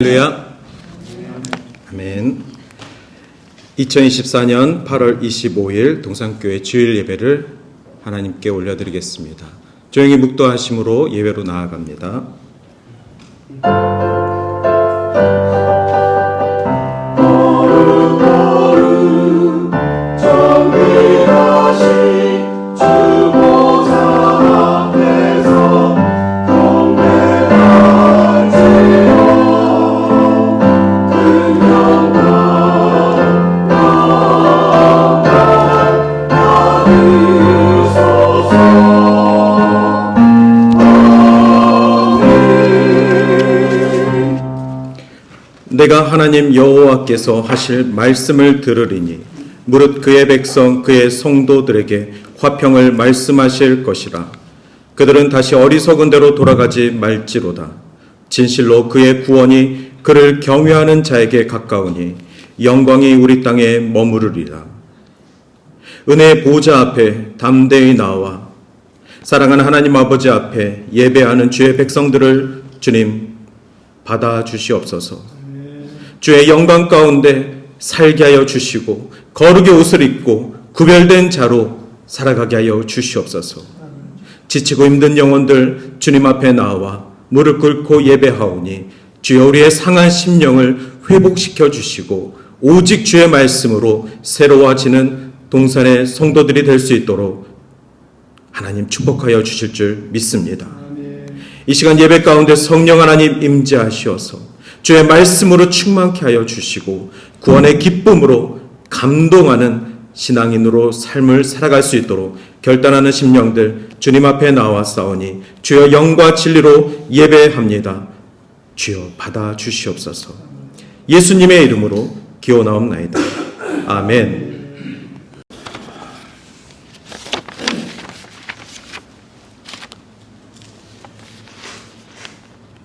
할렐루야. 아멘. 2024년 8월 25일 동산교회 주일 예배를 하나님께 올려드리겠습니다. 조용히 묵도하심으로 예배로 나아갑니다. 내가 하나님 여호와께서 하실 말씀을 들으리니 무릇 그의 백성 그의 성도들에게 화평을 말씀하실 것이라. 그들은 다시 어리석은 대로 돌아가지 말지로다. 진실로 그의 구원이 그를 경외하는 자에게 가까우니 영광이 우리 땅에 머무르리라. 은혜의 보좌 앞에 담대히 나와 사랑하는 하나님 아버지 앞에 예배하는 주의 백성들을 주님 받아주시옵소서. 주의 영광 가운데 살게 하여 주시고 거룩의 옷을 입고 구별된 자로 살아가게 하여 주시옵소서. 지치고 힘든 영혼들 주님 앞에 나와 무릎 꿇고 예배하오니 주여 우리의 상한 심령을 회복시켜 주시고 오직 주의 말씀으로 새로워지는 동산의 성도들이 될 수 있도록 하나님 축복하여 주실 줄 믿습니다. 이 시간 예배 가운데 성령 하나님 임재하시어서 주의 말씀으로 충만케 하여 주시고 구원의 기쁨으로 감동하는 신앙인으로 삶을 살아갈 수 있도록 결단하는 심령들 주님 앞에 나왔사오니 주여 영과 진리로 예배합니다. 주여 받아 주시옵소서. 예수님의 이름으로 기원하옵나이다. 아멘.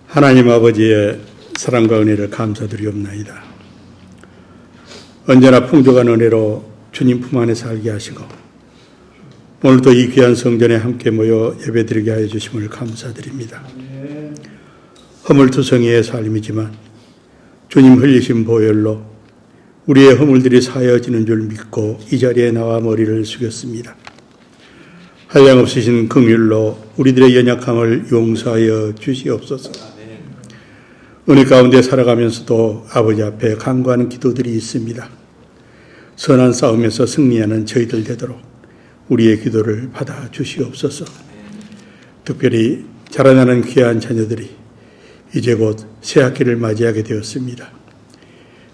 하나님 아버지의 사랑과 은혜를 감사드리옵나이다. 언제나 풍족한 은혜로 주님 품 안에 살게 하시고 오늘도 이 귀한 성전에 함께 모여 예배드리게 하여 주심을 감사드립니다. 허물투성이의 삶이지만 주님 흘리신 보혈로 우리의 허물들이 사여지는 줄 믿고 이 자리에 나와 머리를 숙였습니다. 한량없으신 긍휼로 우리들의 연약함을 용서하여 주시옵소서. 은혜 가운데 살아가면서도 아버지 앞에 간구하는 기도들이 있습니다. 선한 싸움에서 승리하는 저희들 되도록 우리의 기도를 받아 주시옵소서. 특별히 자라나는 귀한 자녀들이 이제 곧 새학기를 맞이하게 되었습니다.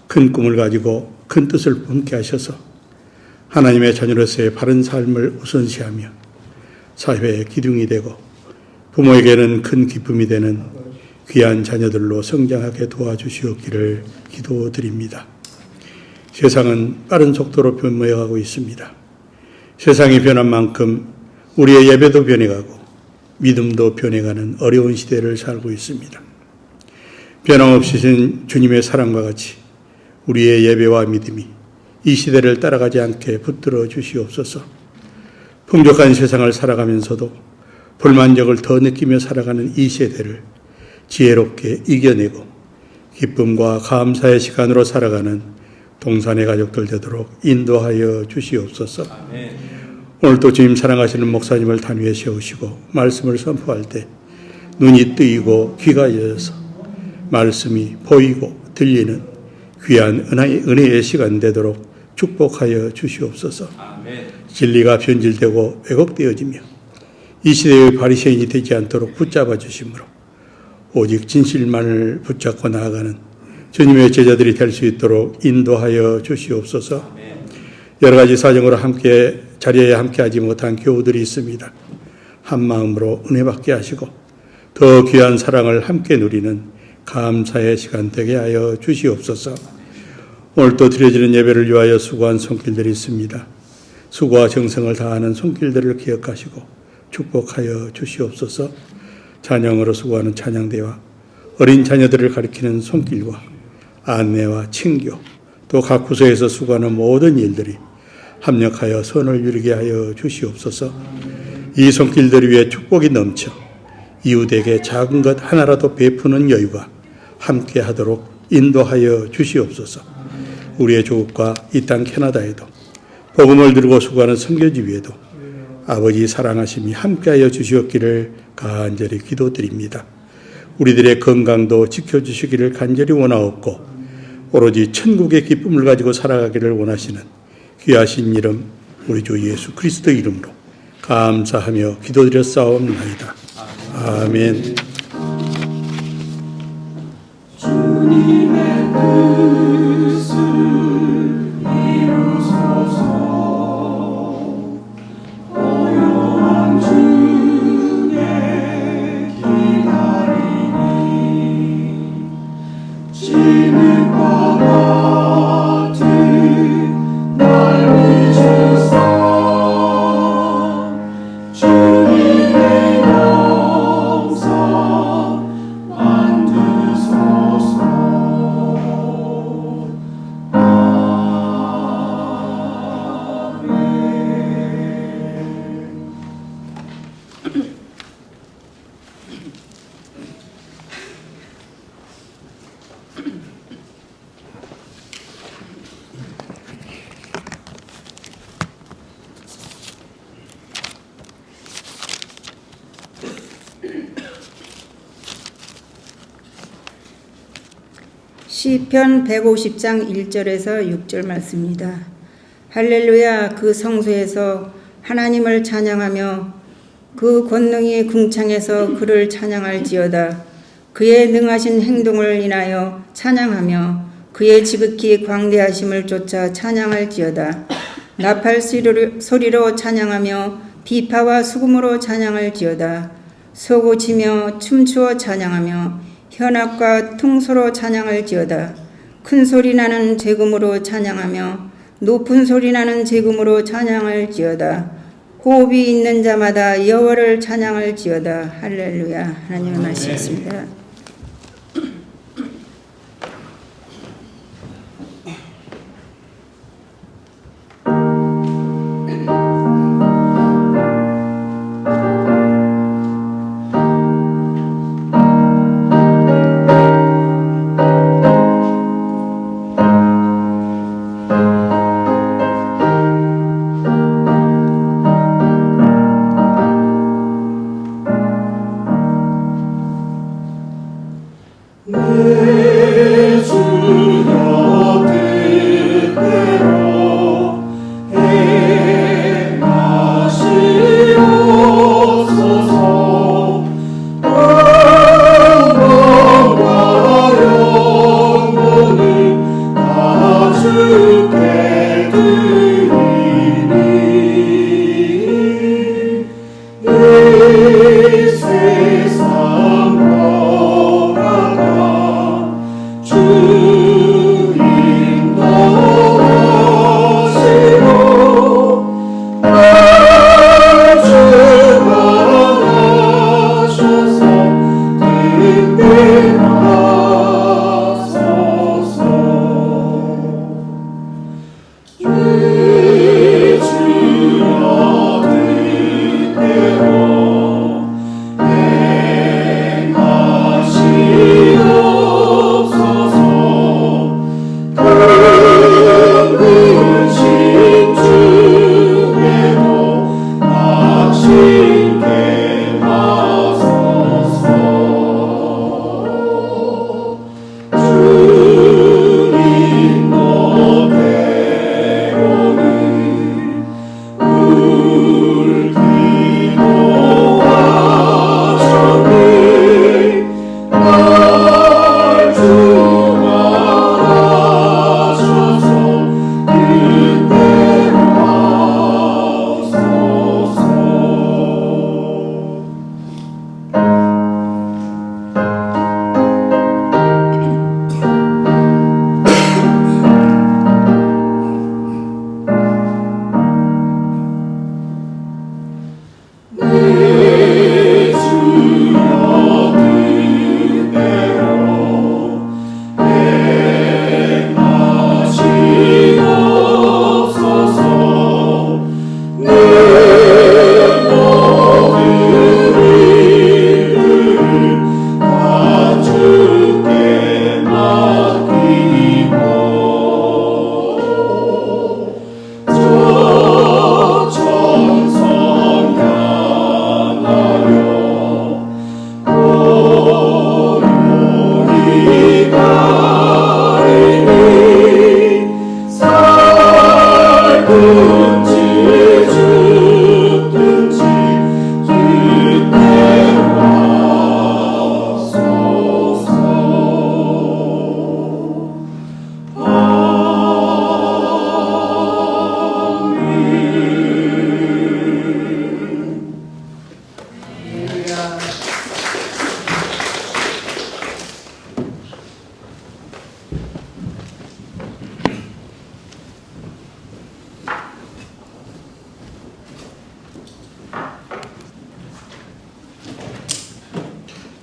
큰 꿈을 가지고 큰 뜻을 품게 하셔서 하나님의 자녀로서의 바른 삶을 우선시하며 사회의 기둥이 되고 부모에게는 큰 기쁨이 되는 귀한 자녀들로 성장하게 도와주시옵기를 기도드립니다. 세상은 빠른 속도로 변모해가고 있습니다. 세상이 변한 만큼 우리의 예배도 변해가고 믿음도 변해가는 어려운 시대를 살고 있습니다. 변함없으신 주님의 사랑과 같이 우리의 예배와 믿음이 이 시대를 따라가지 않게 붙들어 주시옵소서. 풍족한 세상을 살아가면서도 불만족을 더 느끼며 살아가는 이 세대를 지혜롭게 이겨내고 기쁨과 감사의 시간으로 살아가는 동산의 가족들 되도록 인도하여 주시옵소서. 아멘. 오늘도 주님 사랑하시는 목사님을 단위에 세우시고 말씀을 선포할 때 눈이 뜨이고 귀가 열려서 말씀이 보이고 들리는 귀한 은혜의 시간 되도록 축복하여 주시옵소서. 아멘. 진리가 변질되고 왜곡되어지며 이 시대의 바리새인이 되지 않도록 붙잡아 주심으로 오직 진실만을 붙잡고 나아가는 주님의 제자들이 될 수 있도록 인도하여 주시옵소서. 여러 가지 사정으로 자리에 함께하지 못한 교우들이 있습니다. 한 마음으로 은혜 받게 하시고 더 귀한 사랑을 함께 누리는 감사의 시간 되게 하여 주시옵소서. 오늘 또 드려지는 예배를 위하여 수고한 손길들이 있습니다. 수고와 정성을 다하는 손길들을 기억하시고 축복하여 주시옵소서. 찬양으로 수고하는 찬양대와 어린 자녀들을 가리키는 손길과 안내와 친교 또 각 부서에서 수고하는 모든 일들이 합력하여 선을 이루게 하여 주시옵소서. 이 손길들 위에 축복이 넘쳐 이웃에게 작은 것 하나라도 베푸는 여유가 함께 하도록 인도하여 주시옵소서. 우리의 조국과 이 땅 캐나다에도 복음을 들고 수고하는 선교지 위에도 아버지 사랑하심이 함께하여 주시옵기를 간절히 기도드립니다. 우리들의 건강도 지켜주시기를 간절히 원하옵고 오로지 천국의 기쁨을 가지고 살아가기를 원하시는 귀하신 이름 우리 주 예수 그리스도 이름으로 감사하며 기도드렸사옵나이다. 아멘. 주님의 뜻을 이루소서. 고요한 중에 기다리니 진흙과 같은 날 비추사 주님의 영상 만드소서. 시편 150장 1절에서 6절 말씀입니다. 할렐루야. 그 성소에서 하나님을 찬양하며 그 권능이 궁창에서 그를 찬양할지어다. 그의 능하신 행동을 인하여 찬양하며 그의 지극히 광대하심을 쫓아 찬양할지어다. 나팔 소리로 찬양하며 비파와 수금으로 찬양할지어다. 소고치며 춤추어 찬양하며 현악과 퉁소로 찬양할지어다. 큰 소리 나는 제금으로 찬양하며 높은 소리 나는 제금으로 찬양할지어다. 호흡이 있는 자마다 여호와를 찬양할지어다. 할렐루야. 하나님의 말씀이었습니다. 행하시옵소서.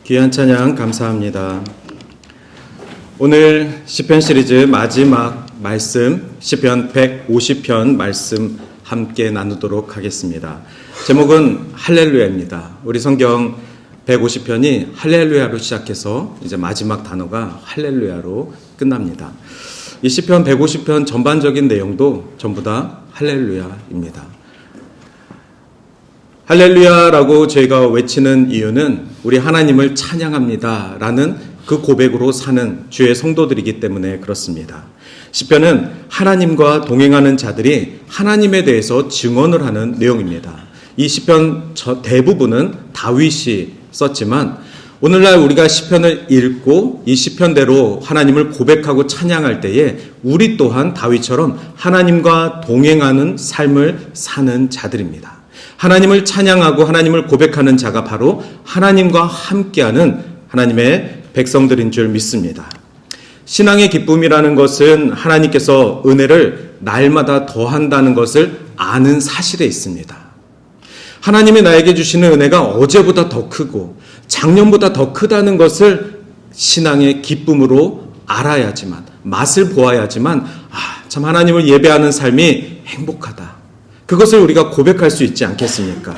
귀한 찬양 감사합니다. 오늘 시편 시리즈 마지막 말씀 시편 150편 말씀 함께 나누도록 하겠습니다. 제목은 할렐루야입니다. 우리 성경 150편이 할렐루야로 시작해서 이제 마지막 단어가 할렐루야로 끝납니다. 이 시편 150편 전반적인 내용도 전부 다 할렐루야입니다. 할렐루야라고 저희가 외치는 이유는 우리 하나님을 찬양합니다 라는 그 고백으로 사는 주의 성도들이기 때문에 그렇습니다. 시편은 하나님과 동행하는 자들이 하나님에 대해서 증언을 하는 내용입니다. 이 시편 대부분은 다윗이 썼지만 오늘날 우리가 시편을 읽고 이 시편대로 하나님을 고백하고 찬양할 때에 우리 또한 다윗처럼 하나님과 동행하는 삶을 사는 자들입니다. 하나님을 찬양하고 하나님을 고백하는 자가 바로 하나님과 함께하는 하나님의 백성들인 줄 믿습니다. 신앙의 기쁨이라는 것은 하나님께서 은혜를 날마다 더한다는 것을 아는 사실에 있습니다. 하나님이 나에게 주시는 은혜가 어제보다 더 크고 작년보다 더 크다는 것을 신앙의 기쁨으로 알아야지만, 맛을 보아야지만 참 하나님을 예배하는 삶이 행복하다. 그것을 우리가 고백할 수 있지 않겠습니까?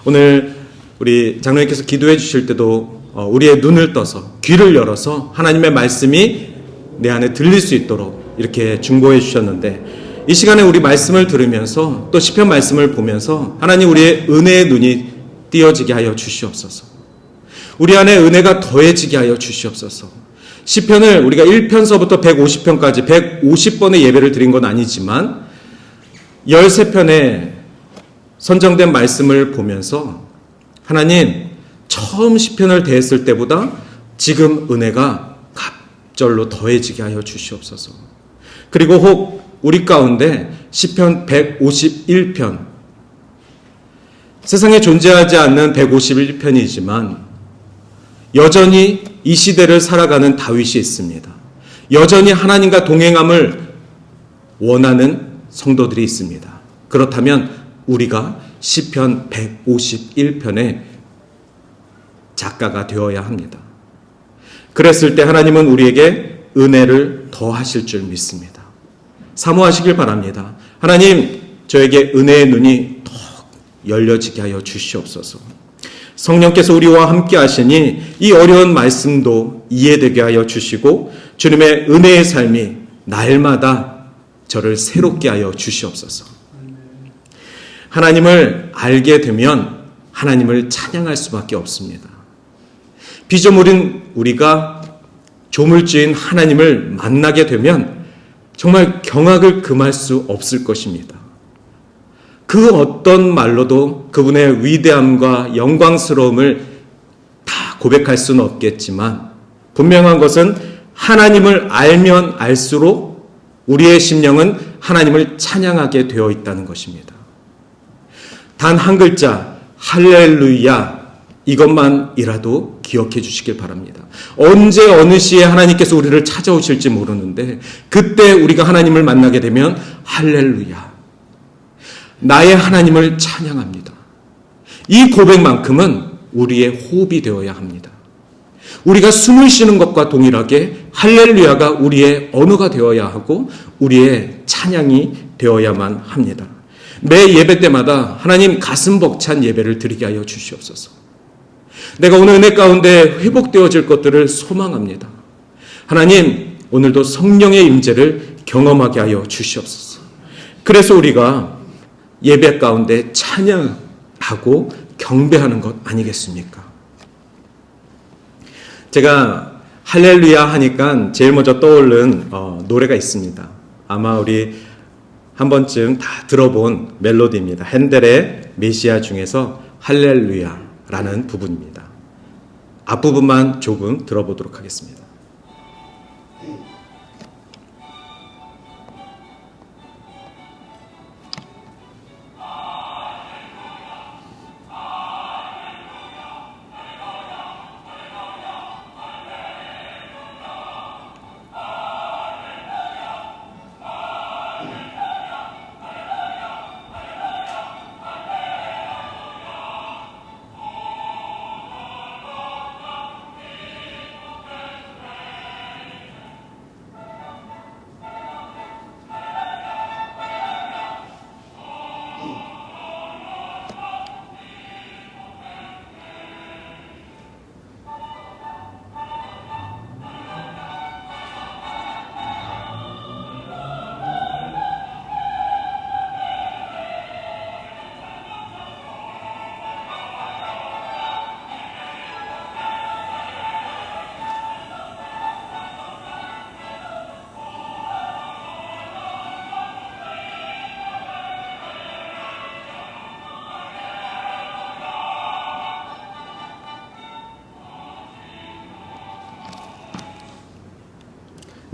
오늘 우리 장로님께서 기도해 주실 때도 우리의 눈을 떠서 귀를 열어서 하나님의 말씀이 내 안에 들릴 수 있도록 이렇게 중보해 주셨는데 이 시간에 우리 말씀을 들으면서 또 시편 말씀을 보면서 하나님 우리의 은혜의 눈이 띄어지게 하여 주시옵소서. 우리 안에 은혜가 더해지게 하여 주시옵소서. 시편을 우리가 1편서부터 150편까지 150번의 예배를 드린 건 아니지만 13편의 선정된 말씀을 보면서 하나님 처음 시편을 대했을 때보다 지금 은혜가 갑절로 더해지게 하여 주시옵소서. 그리고 혹 우리 가운데 시편 151편 세상에 존재하지 않는 151편이지만 여전히 이 시대를 살아가는 다윗이 있습니다. 여전히 하나님과 동행함을 원하는 성도들이 있습니다. 그렇다면 우리가 시편 151편의 작가가 되어야 합니다. 그랬을 때 하나님은 우리에게 은혜를 더하실 줄 믿습니다. 사모하시길 바랍니다. 하나님 저에게 은혜의 눈이 더 열려지게 하여 주시옵소서. 성령께서 우리와 함께 하시니 이 어려운 말씀도 이해되게 하여 주시고 주님의 은혜의 삶이 날마다 저를 새롭게 하여 주시옵소서. 하나님을 알게 되면 하나님을 찬양할 수밖에 없습니다. 피조물인 우리가 조물주인 하나님을 만나게 되면 정말 경악을 금할 수 없을 것입니다. 그 어떤 말로도 그분의 위대함과 영광스러움을 다 고백할 수는 없겠지만 분명한 것은 하나님을 알면 알수록 우리의 심령은 하나님을 찬양하게 되어 있다는 것입니다. 단 한 글자 할렐루야 이것만이라도 기억해 주시길 바랍니다. 언제 어느 시에 하나님께서 우리를 찾아오실지 모르는데 그때 우리가 하나님을 만나게 되면 할렐루야 나의 하나님을 찬양합니다. 이 고백만큼은 우리의 호흡이 되어야 합니다. 우리가 숨을 쉬는 것과 동일하게 할렐루야가 우리의 언어가 되어야 하고 우리의 찬양이 되어야만 합니다. 매 예배 때마다 하나님 가슴 벅찬 예배를 드리게 하여 주시옵소서. 내가 오늘 은혜 가운데 회복되어질 것들을 소망합니다. 하나님 오늘도 성령의 임재를 경험하게 하여 주시옵소서. 그래서 우리가 예배 가운데 찬양하고 경배하는 것 아니겠습니까? 제가 할렐루야 하니까 제일 먼저 떠오른 노래가 있습니다. 아마 우리 한 번쯤 다 들어본 멜로디입니다. 핸델의 메시아 중에서 할렐루야라는 부분입니다. 앞부분만 조금 들어보도록 하겠습니다.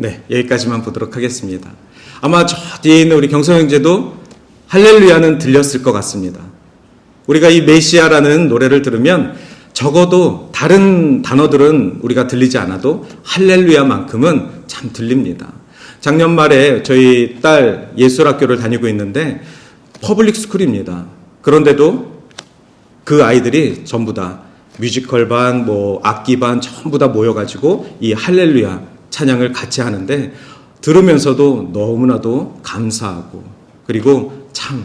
네, 여기까지만 보도록 하겠습니다. 아마 저 뒤에 있는 우리 경성 형제도 할렐루야는 들렸을 것 같습니다. 우리가 이 메시아라는 노래를 들으면 적어도 다른 단어들은 우리가 들리지 않아도 할렐루야만큼은 참 들립니다. 작년 말에 저희 딸 예술학교를 다니고 있는데 퍼블릭 스쿨입니다. 그런데도 그 아이들이 전부 다 뮤지컬 반, 악기 반 전부 다 모여가지고 이 할렐루야 찬양을 같이 하는데 들으면서도 너무나도 감사하고 그리고 참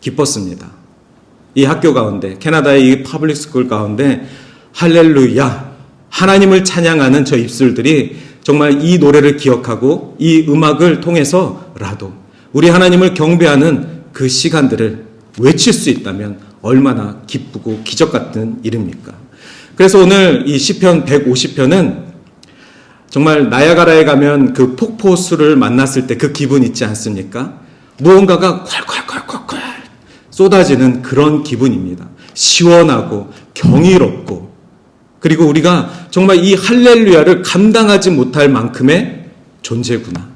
기뻤습니다. 이 학교 가운데, 캐나다의 이 퍼블릭 스쿨 가운데 할렐루야, 하나님을 찬양하는 저 입술들이 정말 이 노래를 기억하고 이 음악을 통해서라도 우리 하나님을 경배하는 그 시간들을 외칠 수 있다면 얼마나 기쁘고 기적 같은 일입니까? 그래서 오늘 이 시편 150편은 정말 나야가라에 가면 그 폭포수를 만났을 때 그 기분 있지 않습니까? 무언가가 콸콸콸콸콸 쏟아지는 그런 기분입니다. 시원하고 경이롭고 그리고 우리가 정말 이 할렐루야를 감당하지 못할 만큼의 존재구나.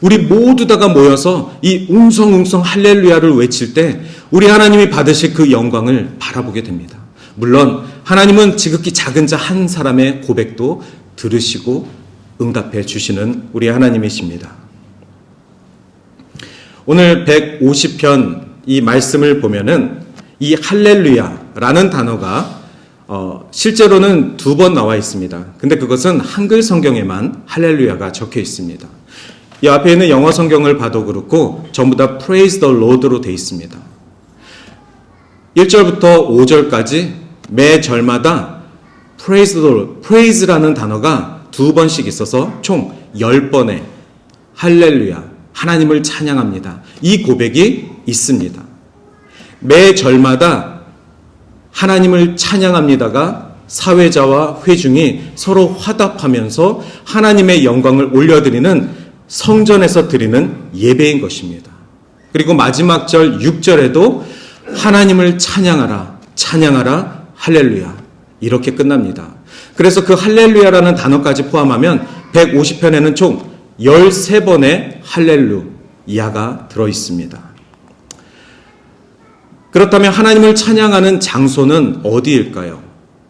우리 모두 다가 모여서 이 웅성웅성 할렐루야를 외칠 때 우리 하나님이 받으실 그 영광을 바라보게 됩니다. 물론 하나님은 지극히 작은 자 한 사람의 고백도 들으시고 응답해 주시는 우리 하나님이십니다. 오늘 150편 이 말씀을 보면은 이 할렐루야라는 단어가 실제로는 2번 나와 있습니다. 근데 그것은 한글 성경에만 할렐루야가 적혀 있습니다. 이 앞에 있는 영어 성경을 봐도 그렇고 전부 다 Praise the Lord로 되어 있습니다. 1절부터 5절까지 매 절마다 Praise the Lord, Praise라는 단어가 2번씩 있어서 총 10번의 할렐루야, 하나님을 찬양합니다. 이 고백이 있습니다. 매 절마다 하나님을 찬양합니다가 사회자와 회중이 서로 화답하면서 하나님의 영광을 올려드리는 성전에서 드리는 예배인 것입니다. 그리고 마지막 절 6절에도 하나님을 찬양하라, 찬양하라, 할렐루야 이렇게 끝납니다. 그래서 그 할렐루야라는 단어까지 포함하면 150편에는 총 13번의 할렐루야가 들어있습니다. 그렇다면 하나님을 찬양하는 장소는 어디일까요?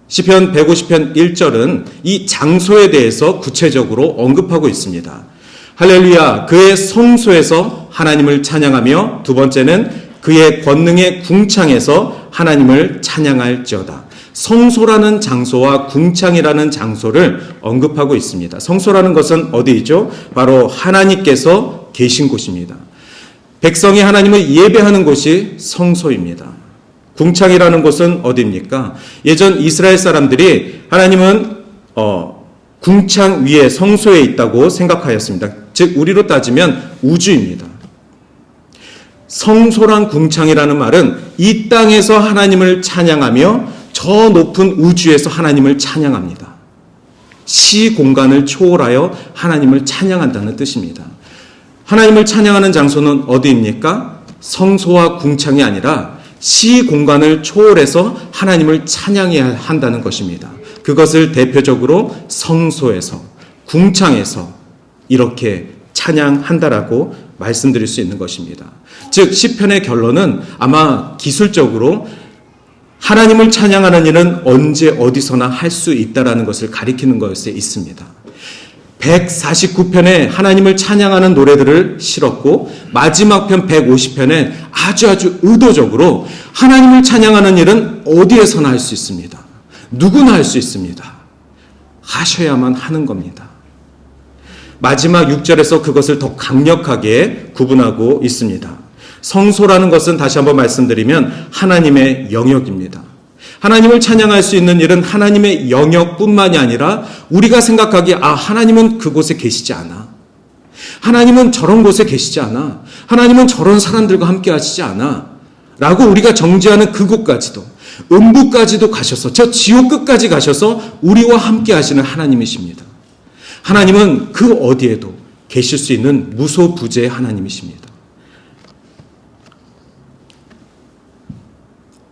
시편 150편 1절은 이 장소에 대해서 구체적으로 언급하고 있습니다. 할렐루야, 그의 성소에서 하나님을 찬양하며 두 번째는 그의 권능의 궁창에서 하나님을 찬양할지어다. 성소라는 장소와 궁창이라는 장소를 언급하고 있습니다. 성소라는 것은 어디이죠? 바로 하나님께서 계신 곳입니다. 백성이 하나님을 예배하는 곳이 성소입니다. 궁창이라는 곳은 어디입니까? 예전 이스라엘 사람들이 하나님은 궁창 위에 성소에 있다고 생각하였습니다. 즉 우리로 따지면 우주입니다. 성소란 궁창이라는 말은 이 땅에서 하나님을 찬양하며 저 높은 우주에서 하나님을 찬양합니다. 시 공간을 초월하여 하나님을 찬양한다는 뜻입니다. 하나님을 찬양하는 장소는 어디입니까? 성소와 궁창이 아니라 시 공간을 초월해서 하나님을 찬양해야 한다는 것입니다. 그것을 대표적으로 성소에서, 궁창에서 이렇게 찬양한다라고 말씀드릴 수 있는 것입니다. 즉 시편의 결론은 아마 기술적으로 하나님을 찬양하는 일은 언제 어디서나 할 수 있다라는 것을 가리키는 것에 있습니다. 149편에 하나님을 찬양하는 노래들을 실었고 마지막 편 150편에 아주 의도적으로 하나님을 찬양하는 일은 어디에서나 할 수 있습니다. 누구나 할 수 있습니다. 하셔야만 하는 겁니다. 마지막 6절에서 그것을 더 강력하게 구분하고 있습니다. 성소라는 것은 다시 한번 말씀드리면 하나님의 영역입니다. 하나님을 찬양할 수 있는 일은 하나님의 영역뿐만이 아니라 우리가 생각하기에 하나님은 그곳에 계시지 않아. 하나님은 저런 곳에 계시지 않아. 하나님은 저런 사람들과 함께 하시지 않아. 라고 우리가 정죄하는 그곳까지도 음부까지도 가셔서 저 지옥 끝까지 가셔서 우리와 함께 하시는 하나님이십니다. 하나님은 그 어디에도 계실 수 있는 무소부재의 하나님이십니다.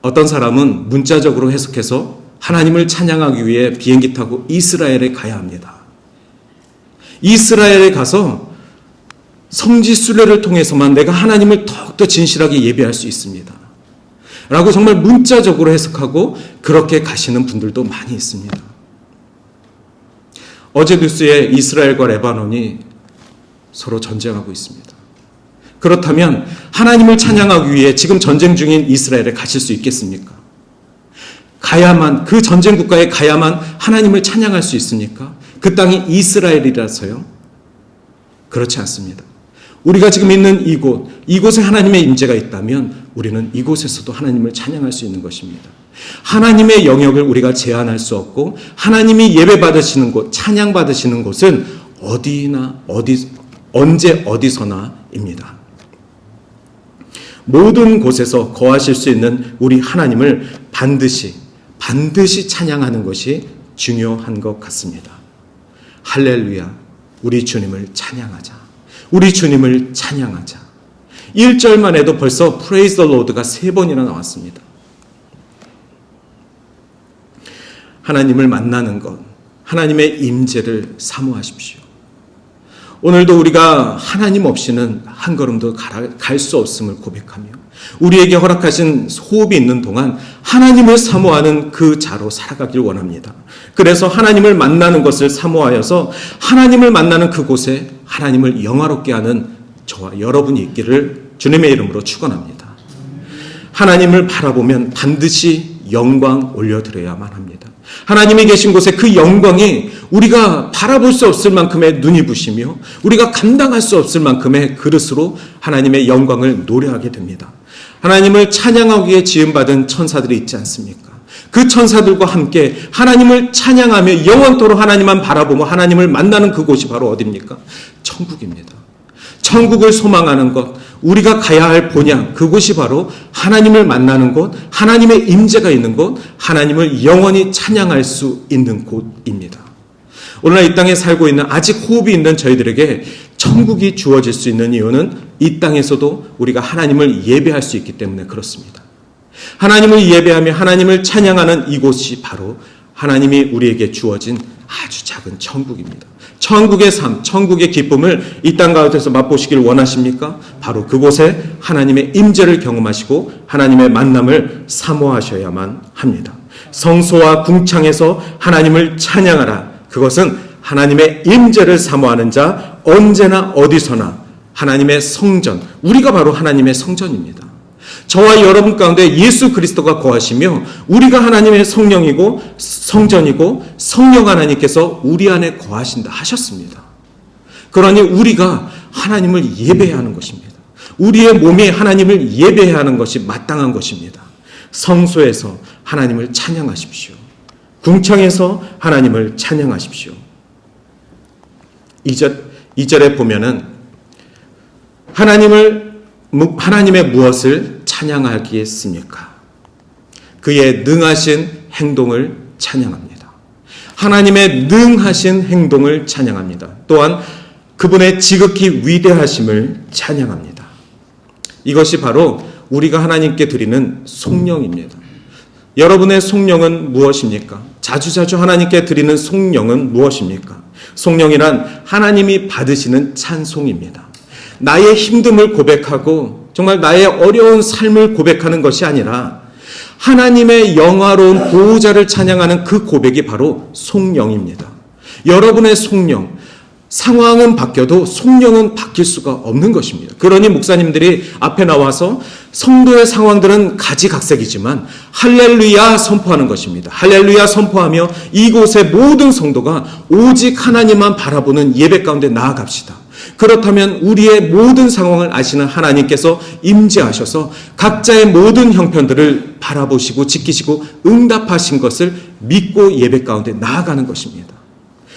어떤 사람은 문자적으로 해석해서 하나님을 찬양하기 위해 비행기 타고 이스라엘에 가야 합니다. 이스라엘에 가서 성지 순례를 통해서만 내가 하나님을 더욱더 진실하게 예배할 수 있습니다. 라고 정말 문자적으로 해석하고 그렇게 가시는 분들도 많이 있습니다. 어제 뉴스에 이스라엘과 레바논이 서로 전쟁하고 있습니다. 그렇다면 하나님을 찬양하기 위해 지금 전쟁 중인 이스라엘에 가실 수 있겠습니까? 가야만, 그 전쟁 국가에 가야만 하나님을 찬양할 수 있습니까? 그 땅이 이스라엘이라서요? 그렇지 않습니다. 우리가 지금 있는 이곳에 하나님의 임재가 있다면 우리는 이곳에서도 하나님을 찬양할 수 있는 것입니다. 하나님의 영역을 우리가 제한할 수 없고 하나님이 예배받으시는 곳, 찬양받으시는 곳은 언제 어디서나입니다. 모든 곳에서 거하실 수 있는 우리 하나님을 반드시 찬양하는 것이 중요한 것 같습니다. 할렐루야, 우리 주님을 찬양하자. 우리 주님을 찬양하자. 1절만 해도 벌써 Praise the Lord가 3번이나 나왔습니다. 하나님을 만나는 것, 하나님의 임재를 사모하십시오. 오늘도 우리가 하나님 없이는 한 걸음도 갈 수 없음을 고백하며 우리에게 허락하신 호흡이 있는 동안 하나님을 사모하는 그 자로 살아가길 원합니다. 그래서 하나님을 만나는 것을 사모하여서 하나님을 만나는 그곳에 하나님을 영화롭게 하는 저와 여러분이 있기를 주님의 이름으로 축원합니다. 하나님을 바라보면 반드시 영광 올려드려야만 합니다. 하나님이 계신 곳에 그 영광이 우리가 바라볼 수 없을 만큼의 눈이 부시며 우리가 감당할 수 없을 만큼의 그릇으로 하나님의 영광을 노래하게 됩니다. 하나님을 찬양하기에 지음받은 천사들이 있지 않습니까? 그 천사들과 함께 하나님을 찬양하며 영원토록 하나님만 바라보며 하나님을 만나는 그곳이 바로 어디입니까? 천국입니다. 천국을 소망하는 것, 우리가 가야 할 본향, 그곳이 바로 하나님을 만나는 곳, 하나님의 임재가 있는 곳, 하나님을 영원히 찬양할 수 있는 곳입니다. 오늘날 이 땅에 살고 있는 아직 호흡이 있는 저희들에게 천국이 주어질 수 있는 이유는 이 땅에서도 우리가 하나님을 예배할 수 있기 때문에 그렇습니다. 하나님을 예배하며 하나님을 찬양하는 이곳이 바로 하나님이 우리에게 주어진 아주 작은 천국입니다. 천국의 삶, 천국의 기쁨을 이 땅 가운데서 맛보시길 원하십니까? 바로 그곳에 하나님의 임재를 경험하시고 하나님의 만남을 사모하셔야만 합니다. 성소와 궁창에서 하나님을 찬양하라. 그것은 하나님의 임재를 사모하는 자, 언제나 어디서나 하나님의 성전, 우리가 바로 하나님의 성전입니다. 저와 여러분 가운데 예수 그리스도가 거하시며 우리가 하나님의 성령이고 성전이고 성령 하나님께서 우리 안에 거하신다 하셨습니다. 그러니 우리가 하나님을 예배해야 하는 것입니다. 우리의 몸이 하나님을 예배해야 하는 것이 마땅한 것입니다. 성소에서 하나님을 찬양하십시오. 궁창에서 하나님을 찬양하십시오. 2절에 보면은 하나님의 무엇을 찬양하겠습니까? 그의 능하신 행동을 찬양합니다. 하나님의 능하신 행동을 찬양합니다. 또한 그분의 지극히 위대하심을 찬양합니다. 이것이 바로 우리가 하나님께 드리는 송영입니다. 여러분의 송영은 무엇입니까? 자주자주 하나님께 드리는 송영은 무엇입니까? 송영이란 하나님이 받으시는 찬송입니다. 나의 힘듦을 고백하고 정말 나의 어려운 삶을 고백하는 것이 아니라 하나님의 영화로운 보호자를 찬양하는 그 고백이 바로 송영입니다. 여러분의 송영, 상황은 바뀌어도 송영은 바뀔 수가 없는 것입니다. 그러니 목사님들이 앞에 나와서 성도의 상황들은 가지각색이지만 할렐루야 선포하는 것입니다. 할렐루야 선포하며 이곳의 모든 성도가 오직 하나님만 바라보는 예배 가운데 나아갑시다. 그렇다면 우리의 모든 상황을 아시는 하나님께서 임재하셔서 각자의 모든 형편들을 바라보시고 지키시고 응답하신 것을 믿고 예배 가운데 나아가는 것입니다.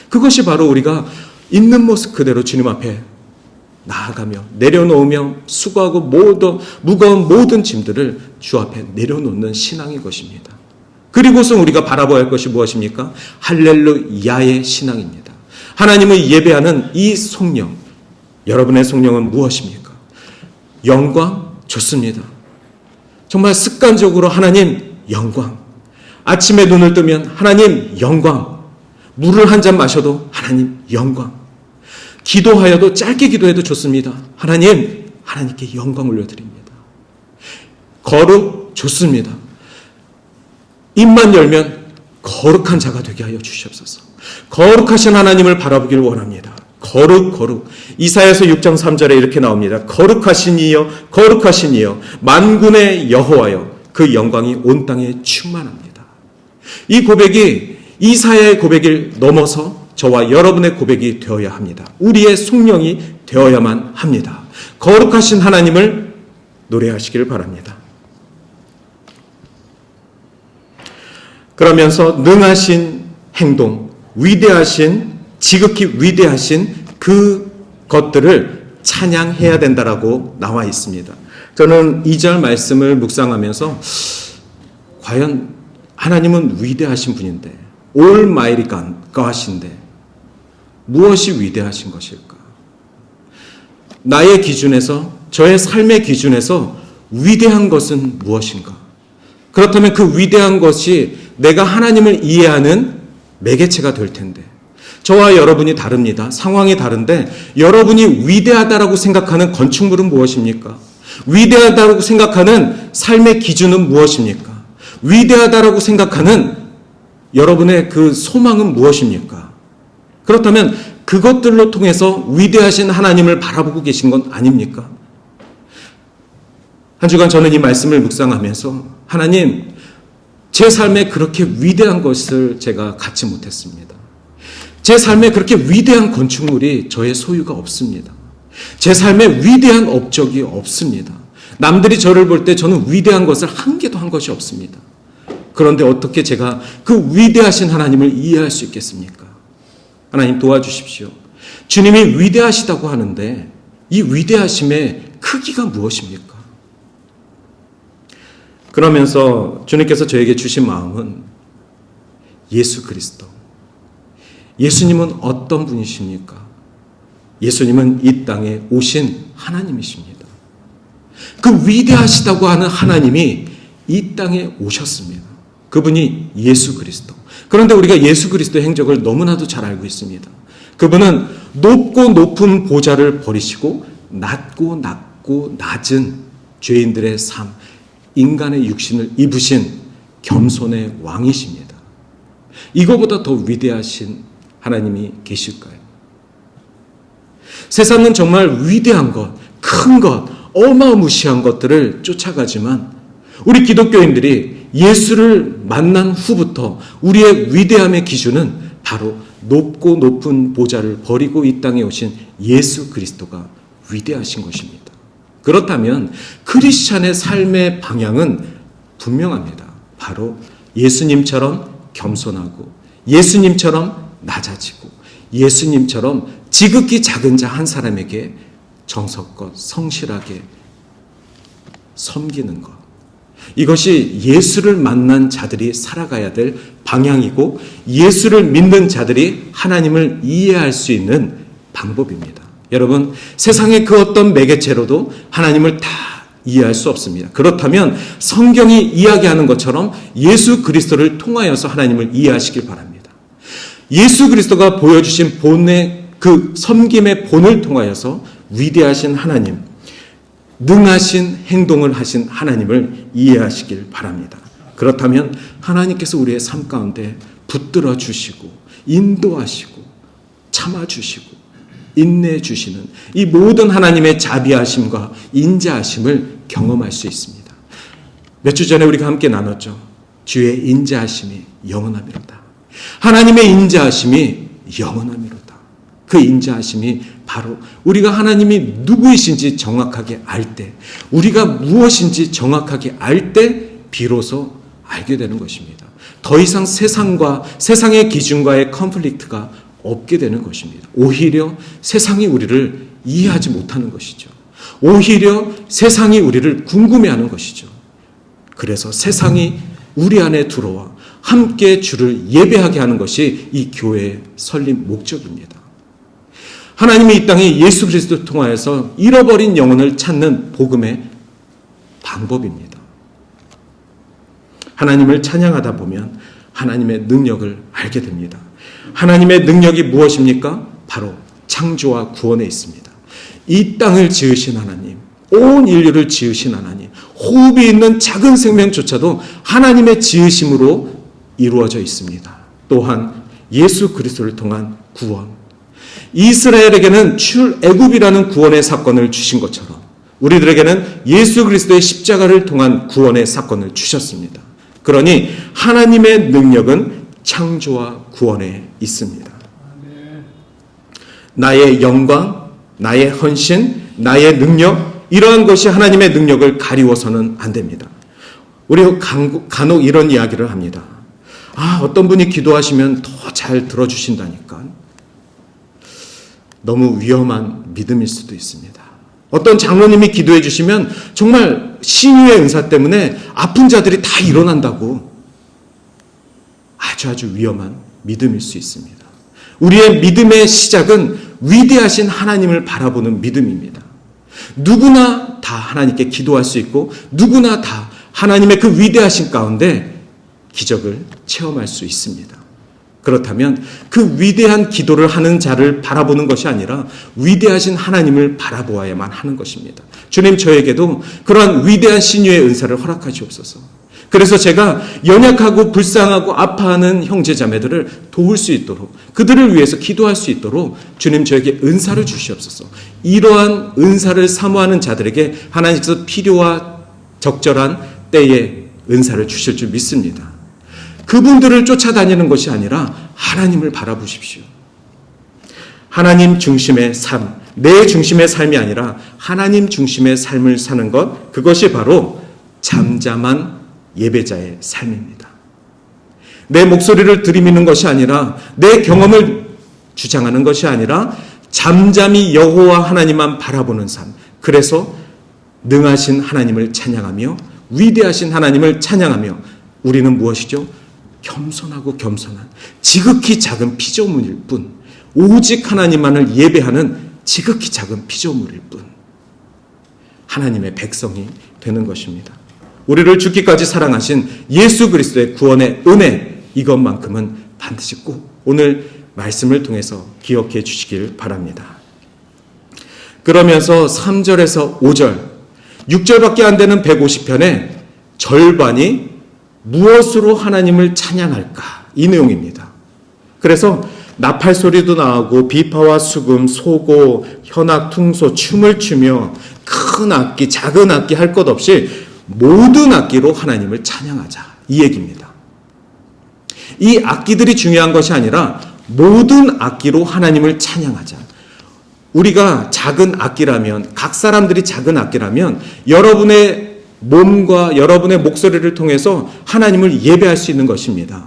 그것이 바로 우리가 있는 모습 그대로 주님 앞에 나아가며 내려놓으며 수고하고 무거운 모든 짐들을 주 앞에 내려놓는 신앙인 것입니다. 그리고서 우리가 바라봐야 할 것이 무엇입니까? 할렐루야의 신앙입니다. 하나님을 예배하는 이 송영, 여러분의 송영은 무엇입니까? 영광? 좋습니다. 정말 습관적으로 하나님 영광. 아침에 눈을 뜨면 하나님 영광. 물을 한 잔 마셔도 하나님 영광. 기도하여도 짧게 기도해도 좋습니다. 하나님, 하나님께 영광 올려드립니다. 거룩 좋습니다. 입만 열면 거룩한 자가 되게 하여 주시옵소서. 거룩하신 하나님을 바라보길 원합니다. 거룩. 이사야서 6장 3절에 이렇게 나옵니다. 거룩하신 이여, 거룩하신 이여, 만군의 여호와여, 그 영광이 온 땅에 충만합니다. 이 고백이 이사야의 고백을 넘어서 저와 여러분의 고백이 되어야 합니다. 우리의 속령이 되어야만 합니다. 거룩하신 하나님을 노래하시길 바랍니다. 그러면서 능하신 행동, 위대하신, 지극히 위대하신 그 것들을 찬양해야 된다라고 나와 있습니다. 저는 2절 말씀을 묵상하면서 과연 하나님은 위대하신 분인데, 올마이리 가하신데 무엇이 위대하신 것일까? 나의 기준에서, 저의 삶의 기준에서 위대한 것은 무엇인가? 그렇다면 그 위대한 것이 내가 하나님을 이해하는 매개체가 될 텐데, 저와 여러분이 다릅니다. 상황이 다른데 여러분이 위대하다라고 생각하는 건축물은 무엇입니까? 위대하다라고 생각하는 삶의 기준은 무엇입니까? 위대하다라고 생각하는 여러분의 그 소망은 무엇입니까? 그렇다면 그것들로 통해서 위대하신 하나님을 바라보고 계신 건 아닙니까? 한 주간 저는 이 말씀을 묵상하면서 하나님, 제 삶에 그렇게 위대한 것을 제가 갖지 못했습니다. 제 삶에 그렇게 위대한 건축물이 저의 소유가 없습니다. 제 삶에 위대한 업적이 없습니다. 남들이 저를 볼 때 저는 위대한 것을 한 개도 한 것이 없습니다. 그런데 어떻게 제가 그 위대하신 하나님을 이해할 수 있겠습니까? 하나님 도와주십시오. 주님이 위대하시다고 하는데 이 위대하심의 크기가 무엇입니까? 그러면서 주님께서 저에게 주신 마음은 예수 그리스도. 예수님은 어떤 분이십니까? 예수님은 이 땅에 오신 하나님이십니다. 그 위대하시다고 하는 하나님이 이 땅에 오셨습니다. 그분이 예수 그리스도. 그런데 우리가 예수 그리스도의 행적을 너무나도 잘 알고 있습니다. 그분은 높고 높은 보좌를 버리시고 낮고 낮은 죄인들의 삶, 인간의 육신을 입으신 겸손의 왕이십니다. 이거보다 더 위대하신 하나님이 계실까요? 세상은 정말 위대한 것, 큰 것, 어마무시한 것들을 쫓아가지만 우리 기독교인들이 예수를 만난 후부터 우리의 위대함의 기준은 바로 높고 높은 보좌를 버리고 이 땅에 오신 예수 그리스도가 위대하신 것입니다. 그렇다면 크리스찬의 삶의 방향은 분명합니다. 바로 예수님처럼 겸손하고 예수님처럼 낮아지고 예수님처럼 지극히 작은 자 한 사람에게 정성껏 성실하게 섬기는 것. 이것이 예수를 만난 자들이 살아가야 될 방향이고 예수를 믿는 자들이 하나님을 이해할 수 있는 방법입니다. 여러분, 세상의 그 어떤 매개체로도 하나님을 다 이해할 수 없습니다. 그렇다면 성경이 이야기하는 것처럼 예수 그리스도를 통하여서 하나님을 이해하시길 바랍니다. 예수 그리스도가 보여주신 본의 그 섬김의 본을 통하여서 위대하신 하나님, 능하신 행동을 하신 하나님을 이해하시길 바랍니다. 그렇다면 하나님께서 우리의 삶 가운데 붙들어 주시고 인도하시고 참아주시고 인내해주시는 이 모든 하나님의 자비하심과 인자하심을 경험할 수 있습니다. 몇 주 전에 우리가 함께 나눴죠. 주의 인자하심이 영원하미로다. 하나님의 인자하심이 영원하미로다. 그 인자하심이 바로 우리가 하나님이 누구이신지 정확하게 알 때, 우리가 무엇인지 정확하게 알 때 비로소 알게 되는 것입니다. 더 이상 세상과 세상의 기준과의 컨플릭트가 없게 되는 것입니다. 오히려 세상이 우리를 이해하지 못하는 것이죠. 오히려 세상이 우리를 궁금해하는 것이죠. 그래서 세상이 우리 안에 들어와 함께 주를 예배하게 하는 것이 이 교회의 설립 목적입니다. 하나님이 이 땅에 예수 그리스도를 통하여서 잃어버린 영혼을 찾는 복음의 방법입니다. 하나님을 찬양하다 보면 하나님의 능력을 알게 됩니다. 하나님의 능력이 무엇입니까? 바로 창조와 구원에 있습니다. 이 땅을 지으신 하나님, 온 인류를 지으신 하나님, 호흡이 있는 작은 생명조차도 하나님의 지으심으로 이루어져 있습니다. 또한 예수 그리스도를 통한 구원, 이스라엘에게는 출애굽이라는 구원의 사건을 주신 것처럼 우리들에게는 예수 그리스도의 십자가를 통한 구원의 사건을 주셨습니다. 그러니 하나님의 능력은 창조와 구원에 있습니다. 나의 영광, 나의 헌신, 나의 능력, 이러한 것이 하나님의 능력을 가리워서는 안 됩니다. 우리 간혹 이런 이야기를 합니다. 어떤 분이 기도하시면 더 잘 들어주신다니까. 너무 위험한 믿음일 수도 있습니다. 어떤 장로님이 기도해 주시면 정말 신유의 은사 때문에 아픈 자들이 다 일어난다고. 아주 위험한 믿음일 수 있습니다. 우리의 믿음의 시작은 위대하신 하나님을 바라보는 믿음입니다. 누구나 다 하나님께 기도할 수 있고 누구나 다 하나님의 그 위대하신 가운데 기적을 체험할 수 있습니다. 그렇다면 그 위대한 기도를 하는 자를 바라보는 것이 아니라 위대하신 하나님을 바라보아야만 하는 것입니다. 주님, 저에게도 그러한 위대한 신유의 은사를 허락하시옵소서. 그래서 제가 연약하고 불쌍하고 아파하는 형제자매들을 도울 수 있도록, 그들을 위해서 기도할 수 있도록 주님, 저에게 은사를 주시옵소서. 이러한 은사를 사모하는 자들에게 하나님께서 필요와 적절한 때에 은사를 주실 줄 믿습니다. 그분들을 쫓아다니는 것이 아니라 하나님을 바라보십시오. 하나님 중심의 삶, 내 중심의 삶이 아니라 하나님 중심의 삶을 사는 것, 그것이 바로 잠잠한 예배자의 삶입니다. 내 목소리를 들이미는 것이 아니라 내 경험을 주장하는 것이 아니라 잠잠히 여호와 하나님만 바라보는 삶. 그래서 능하신 하나님을 찬양하며 위대하신 하나님을 찬양하며 우리는 무엇이죠? 겸손하고 겸손한 지극히 작은 피조물일 뿐, 오직 하나님만을 예배하는 지극히 작은 피조물일 뿐, 하나님의 백성이 되는 것입니다. 우리를 죽기까지 사랑하신 예수 그리스도의 구원의 은혜, 이것만큼은 반드시 꼭 오늘 말씀을 통해서 기억해 주시길 바랍니다. 그러면서 3절에서 5절, 6절밖에 안 되는 150편의 절반이 무엇으로 하나님을 찬양할까? 이 내용입니다. 그래서 나팔 소리도 나오고 비파와 수금, 소고, 현악, 퉁소, 춤을 추며 큰 악기, 작은 악기 할 것 없이 모든 악기로 하나님을 찬양하자. 이 얘기입니다. 이 악기들이 중요한 것이 아니라 모든 악기로 하나님을 찬양하자. 우리가 작은 악기라면, 각 사람들이 작은 악기라면 여러분의 몸과 여러분의 목소리를 통해서 하나님을 예배할 수 있는 것입니다.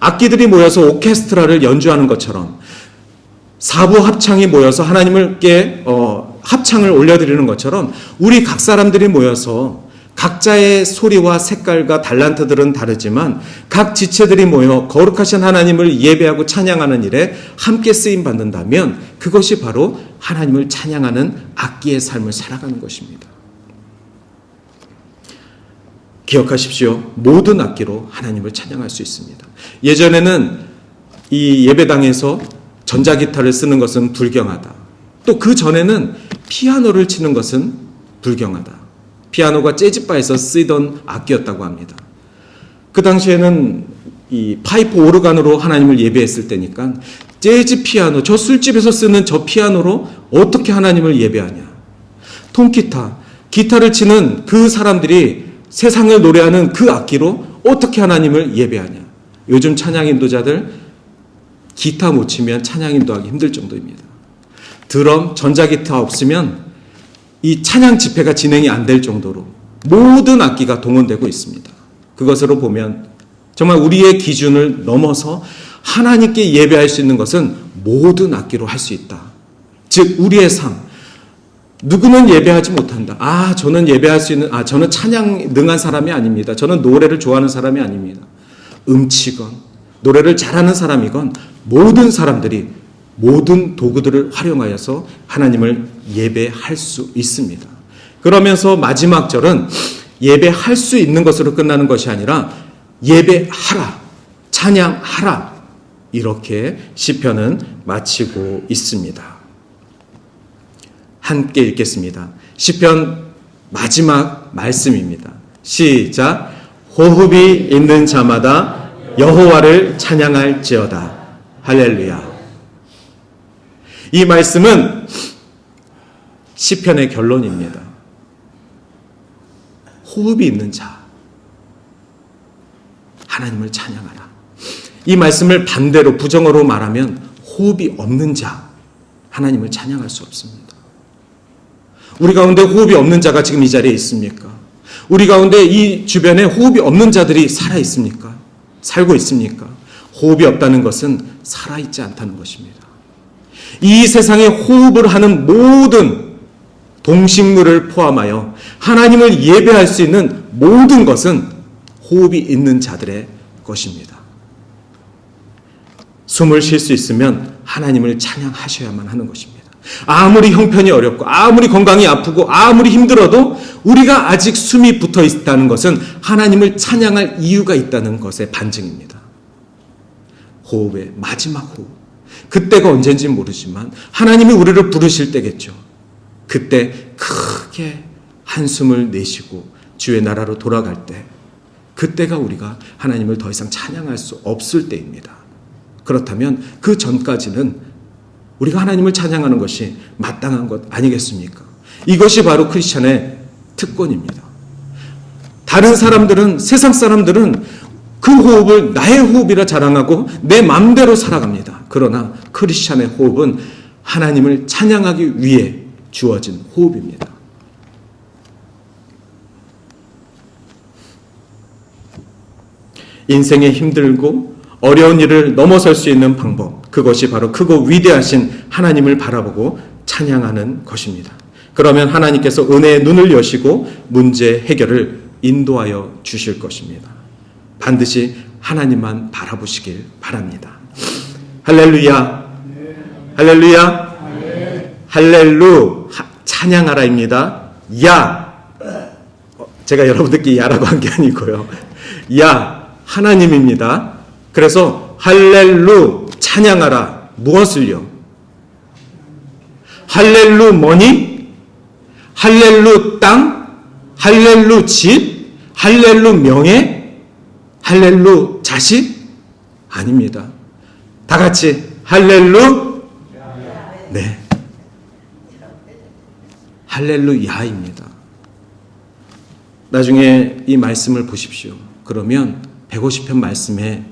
악기들이 모여서 오케스트라를 연주하는 것처럼 사부 합창이 모여서 하나님께 합창을 올려드리는 것처럼 우리 각 사람들이 모여서 각자의 소리와 색깔과 달란트들은 다르지만 각 지체들이 모여 거룩하신 하나님을 예배하고 찬양하는 일에 함께 쓰임 받는다면 그것이 바로 하나님을 찬양하는 악기의 삶을 살아가는 것입니다. 기억하십시오. 모든 악기로 하나님을 찬양할 수 있습니다. 예전에는 이 예배당에서 전자기타를 쓰는 것은 불경하다. 또 그 전에는 피아노를 치는 것은 불경하다. 피아노가 재즈바에서 쓰이던 악기였다고 합니다. 그 당시에는 이 파이프 오르간으로 하나님을 예배했을 때니까 재즈 피아노, 저 술집에서 쓰는 저 피아노로 어떻게 하나님을 예배하냐. 통기타, 기타를 치는 그 사람들이 세상을 노래하는 그 악기로 어떻게 하나님을 예배하냐. 요즘 찬양 인도자들 기타 못 치면 찬양 인도하기 힘들 정도입니다. 드럼, 전자기타 없으면 이 찬양 집회가 진행이 안 될 정도로 모든 악기가 동원되고 있습니다. 그것으로 보면 정말 우리의 기준을 넘어서 하나님께 예배할 수 있는 것은 모든 악기로 할 수 있다. 즉 우리의 삶, 누구는 예배하지 못한다. 저는 예배할 수 있는, 저는 찬양 능한 사람이 아닙니다. 저는 노래를 좋아하는 사람이 아닙니다. 음치건 노래를 잘하는 사람이건 모든 사람들이 모든 도구들을 활용하여서 하나님을 예배할 수 있습니다. 그러면서 마지막 절은 예배할 수 있는 것으로 끝나는 것이 아니라 예배하라, 찬양하라, 이렇게 시편은 마치고 있습니다. 함께 읽겠습니다. 시편 마지막 말씀입니다. 시작. 호흡이 있는 자마다 여호와를 찬양할지어다. 할렐루야. 이 말씀은 시편의 결론입니다. 호흡이 있는 자, 하나님을 찬양하라. 이 말씀을 반대로 부정어로 말하면 호흡이 없는 자, 하나님을 찬양할 수 없습니다. 우리 가운데 호흡이 없는 자가 지금 이 자리에 있습니까? 우리 가운데 이 주변에 호흡이 없는 자들이 살아 있습니까? 살고 있습니까? 호흡이 없다는 것은 살아있지 않다는 것입니다. 이 세상에 호흡을 하는 모든 동식물을 포함하여 하나님을 예배할 수 있는 모든 것은 호흡이 있는 자들의 것입니다. 숨을 쉴 수 있으면 하나님을 찬양하셔야만 하는 것입니다. 아무리 형편이 어렵고 아무리 건강이 아프고 아무리 힘들어도 우리가 아직 숨이 붙어 있다는 것은 하나님을 찬양할 이유가 있다는 것의 반증입니다. 호흡의 마지막 호흡. 그때가 언제인지 모르지만 하나님이 우리를 부르실 때겠죠. 그때 크게 한숨을 내쉬고 주의 나라로 돌아갈 때, 그때가 우리가 하나님을 더 이상 찬양할 수 없을 때입니다. 그렇다면 그 전까지는 우리가 하나님을 찬양하는 것이 마땅한 것 아니겠습니까? 이것이 바로 크리스찬의 특권입니다. 다른 사람들은, 세상 사람들은 그 호흡을 나의 호흡이라 자랑하고 내 마음대로 살아갑니다. 그러나 크리스찬의 호흡은 하나님을 찬양하기 위해 주어진 호흡입니다. 인생에 힘들고 어려운 일을 넘어설 수 있는 방법, 그것이 바로 크고 위대하신 하나님을 바라보고 찬양하는 것입니다. 그러면 하나님께서 은혜의 눈을 여시고 문제 해결을 인도하여 주실 것입니다. 반드시 하나님만 바라보시길 바랍니다. 할렐루야. 할렐루야. 할렐루. 찬양하라입니다. 야. 제가 여러분들께 야라고 한 게 아니고요. 야. 하나님입니다. 그래서 할렐루 찬양하라. 무엇을요? 할렐루 머니? 할렐루 땅? 할렐루 집? 할렐루 명예? 할렐루 자식? 아닙니다. 다 같이 할렐루? 네. 할렐루야입니다. 나중에 이 말씀을 보십시오. 그러면 150편 말씀에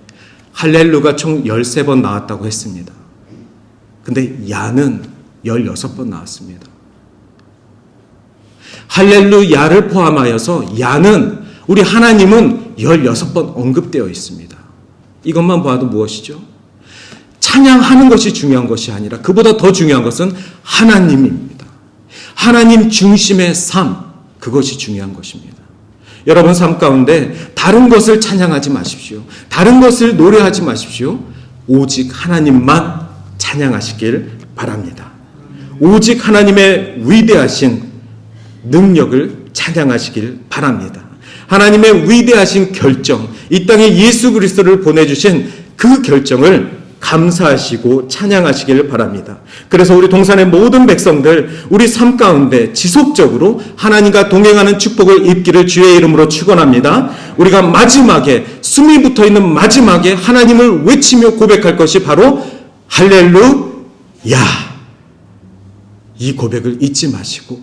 할렐루가 총 13번 나왔다고 했습니다. 근데 야는 16번 나왔습니다. 할렐루야를 포함하여서 야는 우리 하나님은 16번 언급되어 있습니다. 이것만 봐도 무엇이죠? 찬양하는 것이 중요한 것이 아니라 그보다 더 중요한 것은 하나님입니다. 하나님 중심의 삶, 그것이 중요한 것입니다. 여러분 삶 가운데 다른 것을 찬양하지 마십시오. 다른 것을 노래하지 마십시오. 오직 하나님만 찬양하시길 바랍니다. 오직 하나님의 위대하신 능력을 찬양하시길 바랍니다. 하나님의 위대하신 결정, 이 땅에 예수 그리스도를 보내주신 그 결정을 감사하시고 찬양하시길 바랍니다. 그래서 우리 동산의 모든 백성들, 우리 삶 가운데 지속적으로 하나님과 동행하는 축복을 입기를 주의 이름으로 축원합니다. 우리가 마지막에, 숨이 붙어있는 마지막에 하나님을 외치며 고백할 것이 바로 할렐루야. 이 고백을 잊지 마시고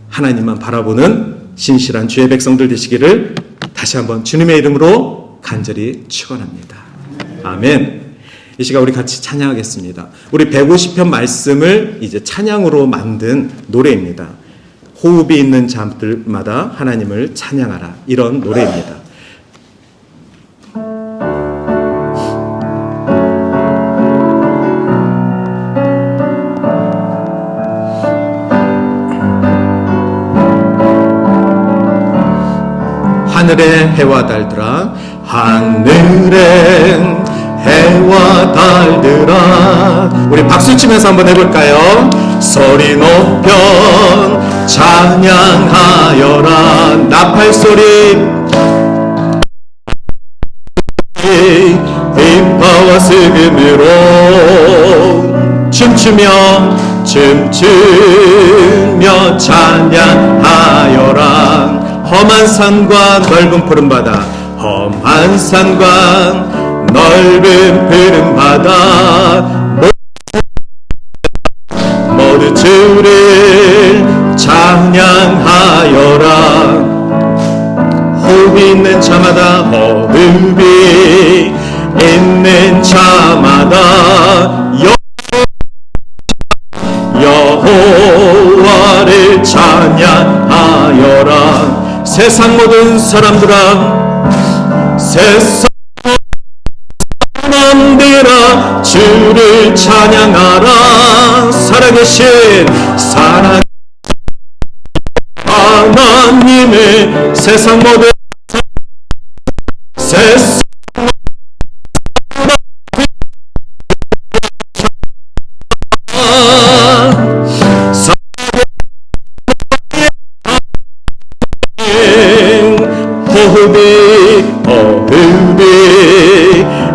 하나님만 바라보는 신실한 주의 백성들 되시기를 다시 한번 주님의 이름으로 간절히 축원합니다. 아멘. 이 시간 우리 같이 찬양하겠습니다. 우리 150편 말씀을 이제 찬양으로 만든 노래입니다. 호흡이 있는 자들마다 하나님을 찬양하라, 이런 노래입니다. 하늘의 해와 달들아, 하늘엔 해와 달들아. 우리 박수치면서 한번 해볼까요? 소리 높여 찬양하여라. 나팔소리 인파와 슬금으로 춤추며 춤추며 부르며 찬양하여라. 험한 산과 넓은 푸른 바다, 험한 산과 넓은 푸른 바다, 모두 주를 찬양하여라. 호흡이 있는 자마다, 호흡이 있는 자마다 여호와를 찬양하여라. 세상 모든 사람들아, 세상 사람들아, 주를 찬양하라. 살아계신 하나님을 세상 모든 세상 호흡이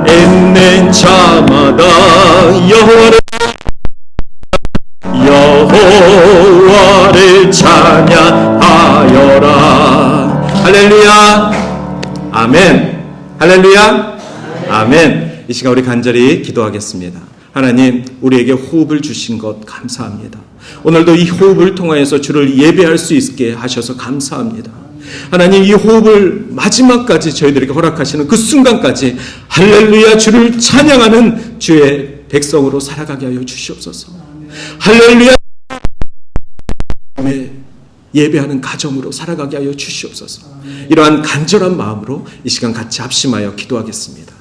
있는 자마다 여호와를 찬양하여라. 할렐루야. 아멘. 할렐루야. 아멘. 이 시간 우리 간절히 기도하겠습니다. 하나님, 우리에게 호흡을 주신 것 감사합니다. 오늘도 이 호흡을 통하여서 주를 예배할 수 있게 하셔서 감사합니다. 하나님, 이 호흡을 마지막까지 저희들에게 허락하시는 그 순간까지 할렐루야 주를 찬양하는 주의 백성으로 살아가게 하여 주시옵소서. 할렐루야 예배하는 가정으로 살아가게 하여 주시옵소서. 이러한 간절한 마음으로 이 시간 같이 합심하여 기도하겠습니다.